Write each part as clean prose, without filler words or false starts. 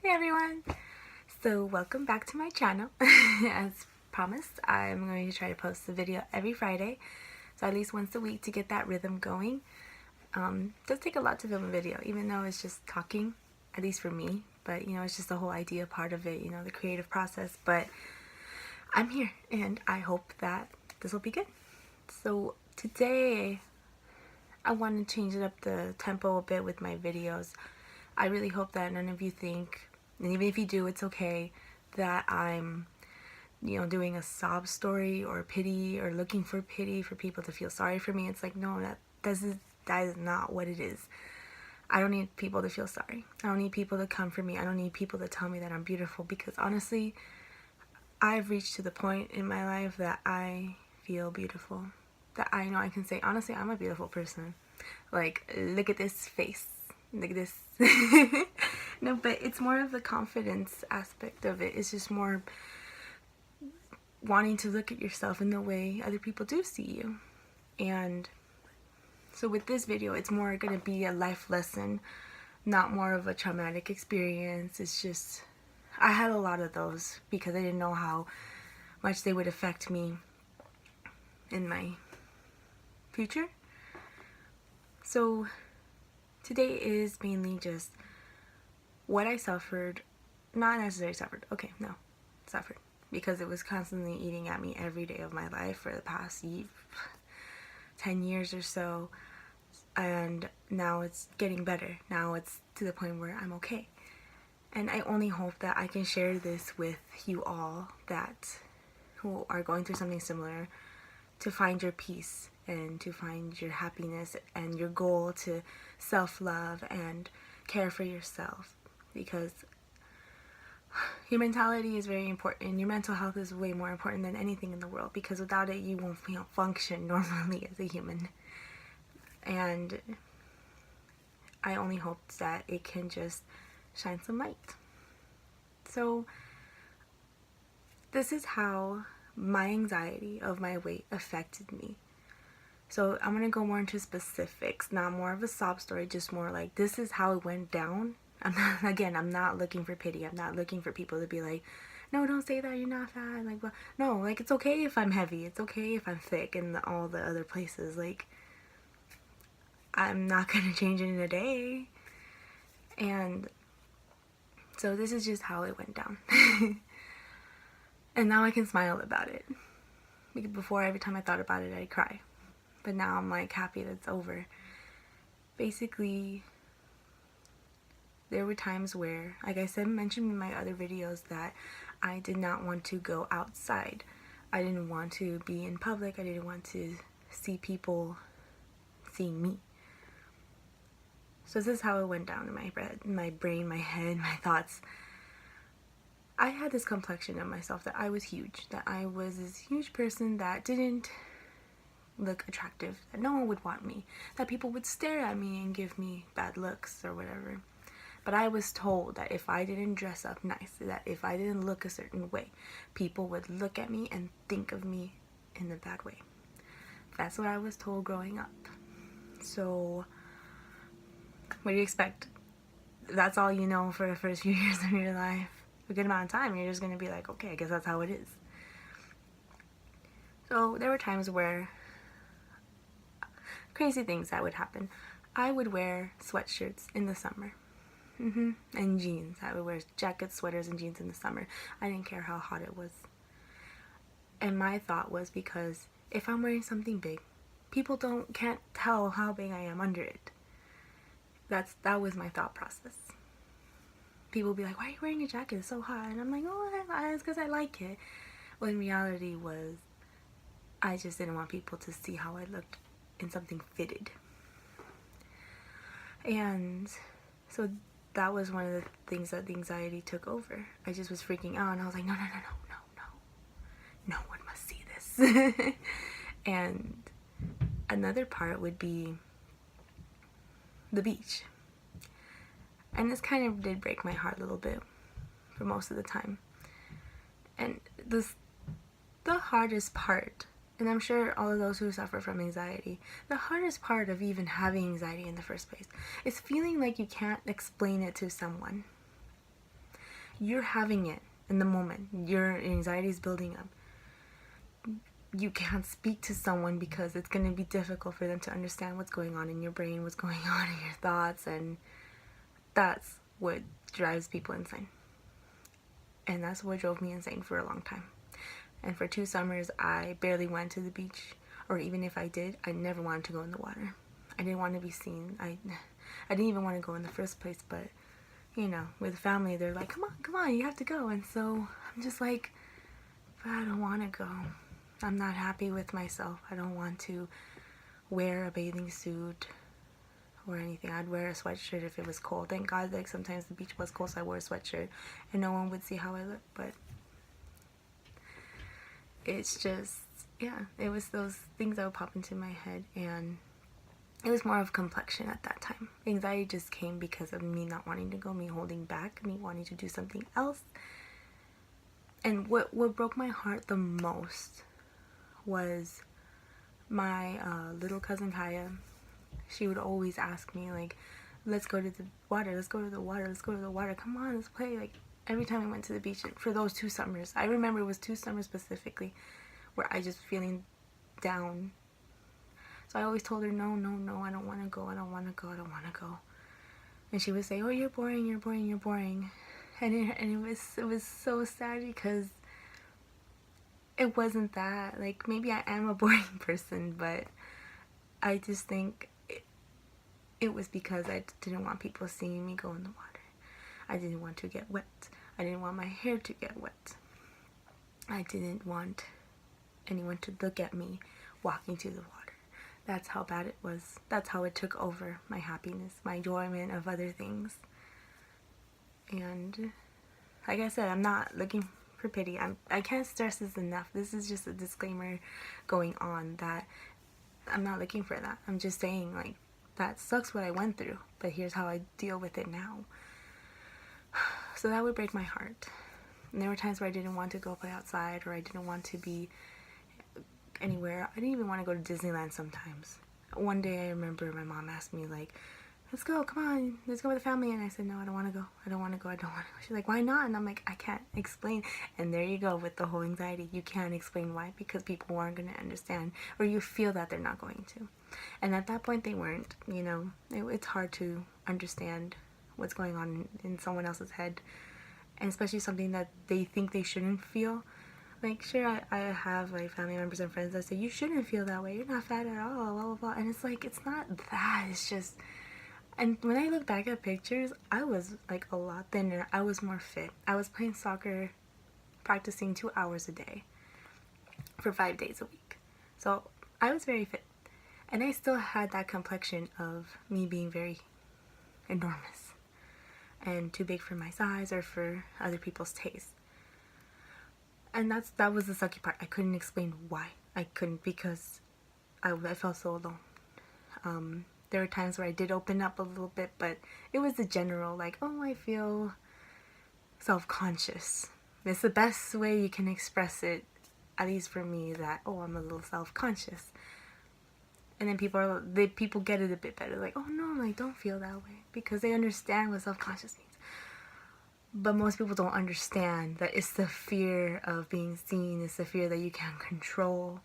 Hey everyone! So welcome back to my channel. As promised, I'm going to try to post a video every Friday, so at least once a week to get that rhythm going. It does take a lot to film a video, even though it's just talking, at least for me, but you know, it's just the whole idea part of it, you know, the creative process. But I'm here and I hope that this will be good. So today I want to change it up the tempo a bit with my videos. I really hope that none of you think, and even if you do, it's okay, that I'm, you know, doing a sob story or pity or looking for pity for people to feel sorry for me. It's like, no, that is not what it is. I don't need people to feel sorry. I don't need people to come for me. I don't need people to tell me that I'm beautiful, because honestly, I've reached to the point in my life that I feel beautiful. That I know I can say, honestly, I'm a beautiful person. Like, look at this face. Look at this. No, but it's more of the confidence aspect of it. It's just more wanting to look at yourself in the way other people do see you. And so with this video, it's more going to be a life lesson, not more of a traumatic experience. It's just, I had a lot of those because I didn't know how much they would affect me in my future. So today is mainly just what I suffered, not necessarily suffered, okay, no, suffered, because it was constantly eating at me every day of my life for the past 10 years or so, and now it's getting better. Now it's to the point where I'm okay. And I only hope that I can share this with you all who are going through something similar, to find your peace and to find your happiness and your goal to self-love and care for yourself, because your mentality is very important. Your mental health is way more important than anything in the world, because without it you won't function normally as a human. And I only hope that it can just shine some light. So this is how my anxiety of my weight affected me. So I'm going to go more into specifics, not more of a sob story, just more like this is how it went down. I'm not looking for pity. I'm not looking for people to be like, no, don't say that, you're not fat. Like, well, no, like, it's okay if I'm heavy. It's okay if I'm thick and all the other places. Like, I'm not going to change it in a day. And so this is just how it went down. And now I can smile about it. Because before, every time I thought about it, I'd cry. But now I'm like happy that it's over. Basically, there were times where, like I said, mentioned in my other videos, that I did not want to go outside. I didn't want to be in public. I didn't want to see people seeing me. So this is how it went down in my brain, my head, my thoughts. I had this complexion of myself that I was huge, that I was this huge person that didn't look attractive, that no one would want me, that people would stare at me and give me bad looks or whatever. But I was told that if I didn't dress up nice, that if I didn't look a certain way, people would look at me and think of me in a bad way. That's what I was told growing up. So what do you expect? That's all you know for the first few years of your life. A good amount of time, you're just going to be like, okay, I guess that's how it is. So there were times where crazy things that would happen. I would wear sweatshirts in the summer. And jeans. I would wear jackets, sweaters, and jeans in the summer. I didn't care how hot it was. And my thought was, because if I'm wearing something big, people can't tell how big I am under it. That was my thought process. People would be like, why are you wearing a jacket? It's so hot. And I'm like, oh, it's because I like it. When reality was, I just didn't want people to see how I looked in something fitted. And so that was one of the things that the anxiety took over. I just was freaking out, and I was like, no. No one must see this. And another part would be the beach. And this kind of did break my heart a little bit for most of the time. And the hardest part, and I'm sure all of those who suffer from anxiety, the hardest part of even having anxiety in the first place is feeling like you can't explain it to someone. you're having it in the moment. Your anxiety is building up. You can't speak to someone because it's going to be difficult for them to understand what's going on in your brain, what's going on in your thoughts, and that's what drives people insane. And that's what drove me insane for a long time. And for 2 summers, I barely went to the beach, or even if I did, I never wanted to go in the water. I didn't want to be seen. I didn't even want to go in the first place, but you know, with family, they're like, come on, you have to go. And so I'm just like, but I don't want to go. I'm not happy with myself. I don't want to wear a bathing suit or anything. I'd wear a sweatshirt if it was cold. Thank God, like, sometimes the beach was cold, so I wore a sweatshirt and no one would see how I look. But it's just, yeah, it was those things that would pop into my head, and it was more of complexion at that time. Anxiety just came because of me not wanting to go, me holding back, me wanting to do something else. And what broke my heart the most was my little cousin Kaya. She would always ask me, like, let's go to the water, let's go to the water, let's go to the water, come on, let's play. Like, every time I went to the beach for those 2 summers, I remember it was 2 summers specifically where I just feeling down. So I always told her, no, I don't want to go, I don't want to go, I don't want to go. And she would say, oh, you're boring, you're boring, you're boring. And it was so sad because it wasn't that. Like, maybe I am a boring person, but I just think it was because I didn't want people seeing me go in the water. I didn't want to get wet. I didn't want my hair to get wet. I didn't want anyone to look at me walking to the water. That's how bad it was. That's how it took over my happiness, my enjoyment of other things. And like I said, I'm not looking for pity. I can't stress this enough. This is just a disclaimer going on that I'm not looking for that. I'm just saying, like, that sucks what I went through, but here's how I deal with it now. So that would break my heart. And there were times where I didn't want to go play outside, or I didn't want to be anywhere. I didn't even want to go to Disneyland sometimes. One day I remember my mom asked me, like, let's go, come on, let's go with the family. And I said, no, I don't want to go. I don't want to go. I don't want to go. She's like, why not? And I'm like, I can't explain. And there you go with the whole anxiety. You can't explain why, because people aren't going to understand, or you feel that they're not going to. And at that point they weren't, you know. It's hard to understand what's going on in someone else's head, and especially something that they think they shouldn't feel. Like, sure, I have, like, family members and friends that say, you shouldn't feel that way, you're not fat at all, blah, blah, blah. And it's like, it's not that, it's just, and when I look back at pictures, I was, like, a lot thinner. I was more fit. I was playing soccer, practicing 2 hours a day for 5 days a week. So I was very fit. And I still had that complexion of me being very enormous and too big for my size or for other people's taste. And that was the sucky part. I couldn't explain why. I couldn't, because I felt so alone. There were times where I did open up a little bit, but it was the general, like, oh, I feel self-conscious. It's the best way you can express it, at least for me, that, oh, I'm a little self-conscious. And then people get it a bit better, like, oh no, like, don't feel that way, because they understand what self-conscious means. But most people don't understand that it's the fear of being seen, it's the fear that you can't control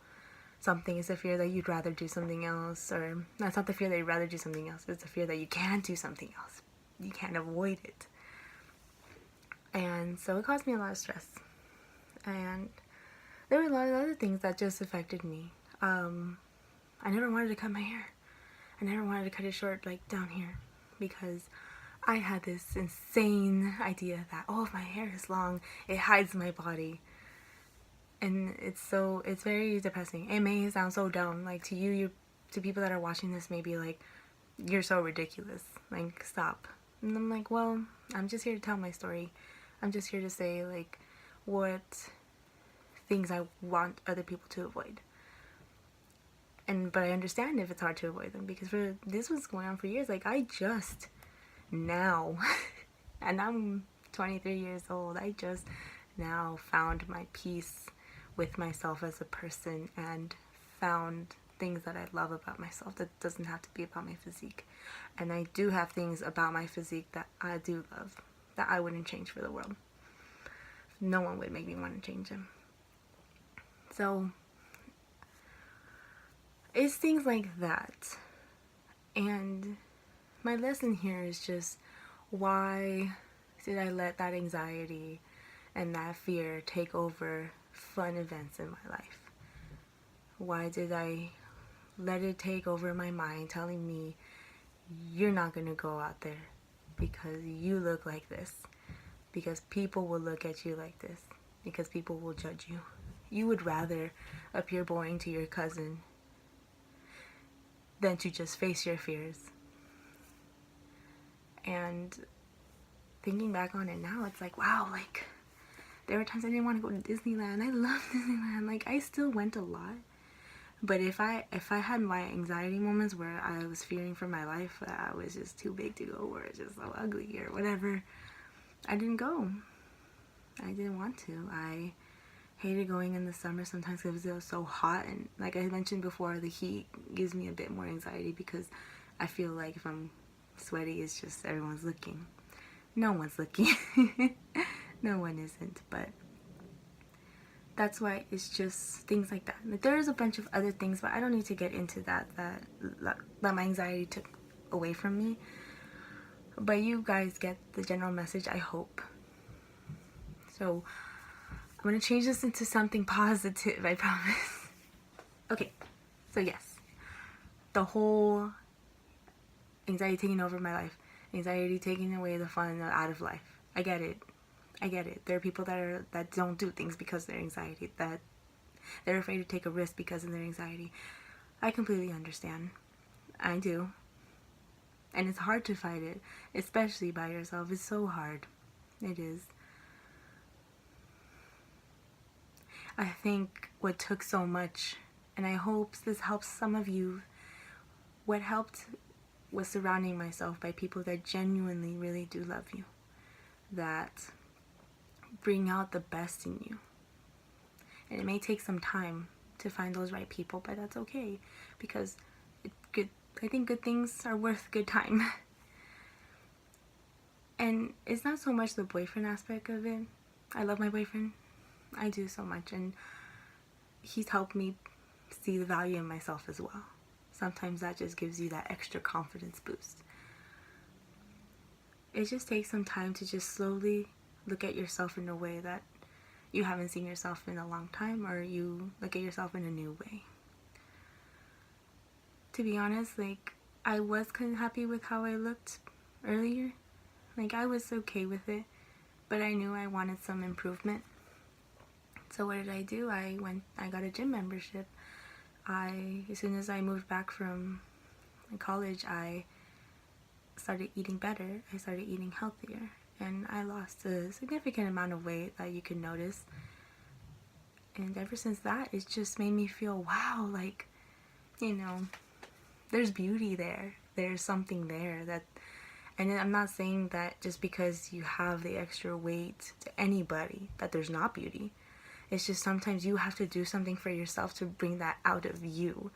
something, it's the fear that you'd rather do something else, or that's not the fear that you'd rather do something else, it's the fear that you can't do something else. You can't avoid it. And so it caused me a lot of stress. And there were a lot of other things that just affected me. I never wanted to cut my hair. I never wanted to cut it short, like down here, because I had this insane idea that, oh, if my hair is long, it hides my body. And it's very depressing. It may sound so dumb, like, to you, to people that are watching this, maybe like, you're so ridiculous, like, stop. And I'm like, well, I'm just here to tell my story. I'm just here to say, like, what things I want other people to avoid. But I understand if it's hard to avoid them, because this was going on for years. Like, I just now, and I'm 23 years old, I just now found my peace with myself as a person and found things that I love about myself that doesn't have to be about my physique. And I do have things about my physique that I do love, that I wouldn't change for the world. no one would make me want to change him. So it's things like that. And my lesson here is just, why did I let that anxiety and that fear take over fun events in my life? Why did I let it take over my mind, telling me, you're not going to go out there because you look like this, because people will look at you like this, because people will judge you. You would rather appear boring to your cousin than to just face your fears. And thinking back on it now, it's like, wow, like, there were times I didn't want to go to Disneyland. I love Disneyland. Like, I still went a lot. But if I had my anxiety moments where I was fearing for my life, I was just too big to go, or it's just so ugly or whatever, I didn't go. I didn't want to. I hated going in the summer sometimes because it was so hot, and like I mentioned before, the heat gives me a bit more anxiety because I feel like if I'm sweaty, it's just everyone's looking. No one's looking. No one isn't, but that's why it's just things like that. Like, there's a bunch of other things, but I don't need to get into that my anxiety took away from me. But you guys get the general message, I hope. So I'm going to change this into something positive, I promise. Okay, so yes, the whole anxiety taking over my life, anxiety taking away the fun out of life. I get it. There are people that don't do things because of their anxiety, that they're afraid to take a risk because of their anxiety. I completely understand. I do. And it's hard to fight it, especially by yourself. It's so hard. It is. I think what took so much, and I hope this helps some of you, what helped was surrounding myself by people that genuinely really do love you, that bring out the best in you. And it may take some time to find those right people, but that's okay, because I think good things are worth good time. And it's not so much the boyfriend aspect of it. I love my boyfriend. I do so much, and he's helped me see the value in myself as well. Sometimes that just gives you that extra confidence boost. It just takes some time to just slowly look at yourself in a way that you haven't seen yourself in a long time, or you look at yourself in a new way. To be honest, like, I was kind of happy with how I looked earlier. Like, I was okay with it, but I knew I wanted some improvement. So what did I do? I got a gym membership. As soon as I moved back from college, I started eating better. I started eating healthier, and I lost a significant amount of weight that you can notice. And ever since that, it's just made me feel, wow, like, you know, there's beauty there. There's something there that, and I'm not saying that just because you have the extra weight to anybody that there's not beauty. It's just sometimes you have to do something for yourself to bring that out of you.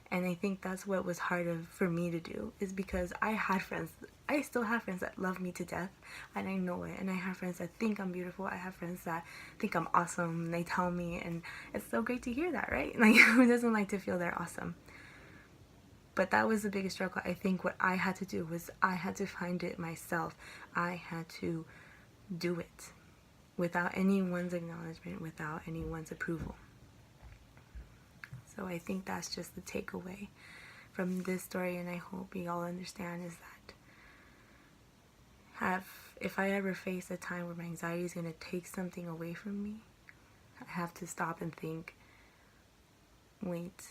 And I think that's what was hard for me to do, is because I had friends, I still have friends that love me to death, and I know it. And I have friends that think I'm beautiful. I have friends that think I'm awesome, and they tell me, and it's so great to hear that, right? Like, who doesn't like to feel they're awesome? But that was the biggest struggle. I think what I had to do was I had to find it myself. I had to do it without anyone's acknowledgement, without anyone's approval. So I think that's just the takeaway from this story, and I hope you all understand, is that if I ever face a time where my anxiety is going to take something away from me, I have to stop and think, wait,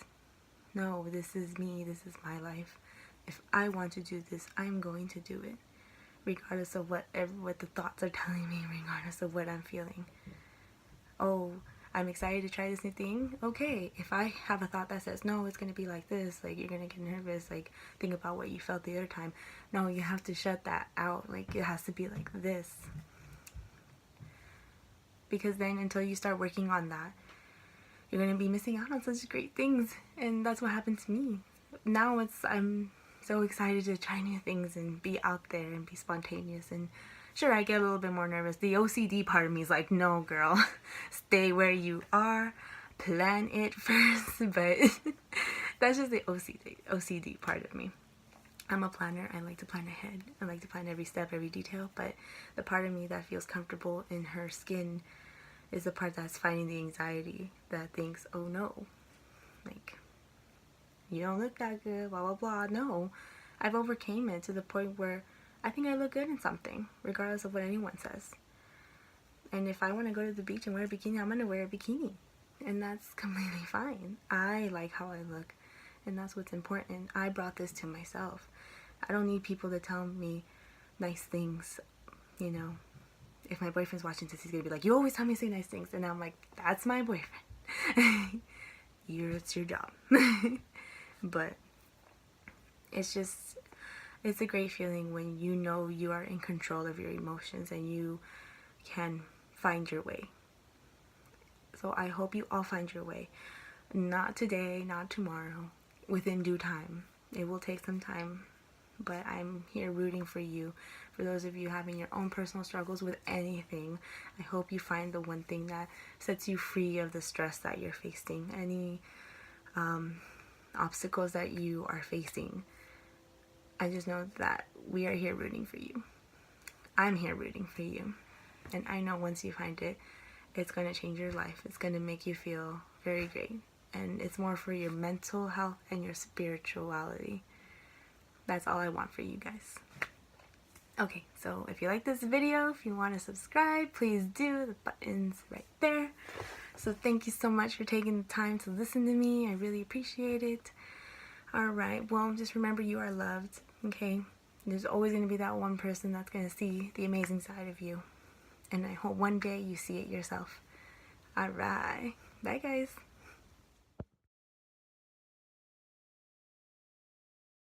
no, this is me, this is my life. If I want to do this, I'm going to do it, regardless of what the thoughts are telling me, regardless of what I'm feeling. Oh, I'm excited to try this new thing. Okay, if I have a thought that says, no, it's going to be like this, like, you're going to get nervous, like, think about what you felt the other time. No, you have to shut that out. Like, it has to be like this. Because then until you start working on that, you're going to be missing out on such great things. And that's what happened to me. Now I'm so excited to try new things and be out there and be spontaneous and Sure, I get a little bit more nervous. The OCD part of me is like, no, girl, stay where you are, plan it first. But that's just the OCD part of me. I'm a planner. I like to plan ahead. I like to plan every step, every detail. But the part of me that feels comfortable in her skin is the part that's fighting the anxiety that thinks, oh no, like, you don't look that good, blah, blah, blah. No, I've overcame it to the point where I think I look good in something, regardless of what anyone says. And if I want to go to the beach and wear a bikini, I'm going to wear a bikini. And that's completely fine. I like how I look. And that's what's important. I brought this to myself. I don't need people to tell me nice things. You know, if my boyfriend's watching this, he's going to be like, you always tell me to say nice things. And I'm like, that's my boyfriend. It's your job. But it's a great feeling when you know you are in control of your emotions and you can find your way. So I hope you all find your way. Not today, not tomorrow, within due time. It will take some time, but I'm here rooting for you. For those of you having your own personal struggles with anything, I hope you find the one thing that sets you free of the stress that you're facing, any obstacles that you are facing. I just know that we are here rooting for you. I'm here rooting for you. And I know once you find it, it's going to change your life. It's going to make you feel very great. And it's more for your mental health and your spirituality. That's all I want for you guys. Okay, so if you like this video, if you want to subscribe, please do. The button's right there. So thank you so much for taking the time to listen to me. I really appreciate it. Alright, well, just remember you are loved, okay? There's always going to be that one person that's going to see the amazing side of you. And I hope one day you see it yourself. Alright, bye guys.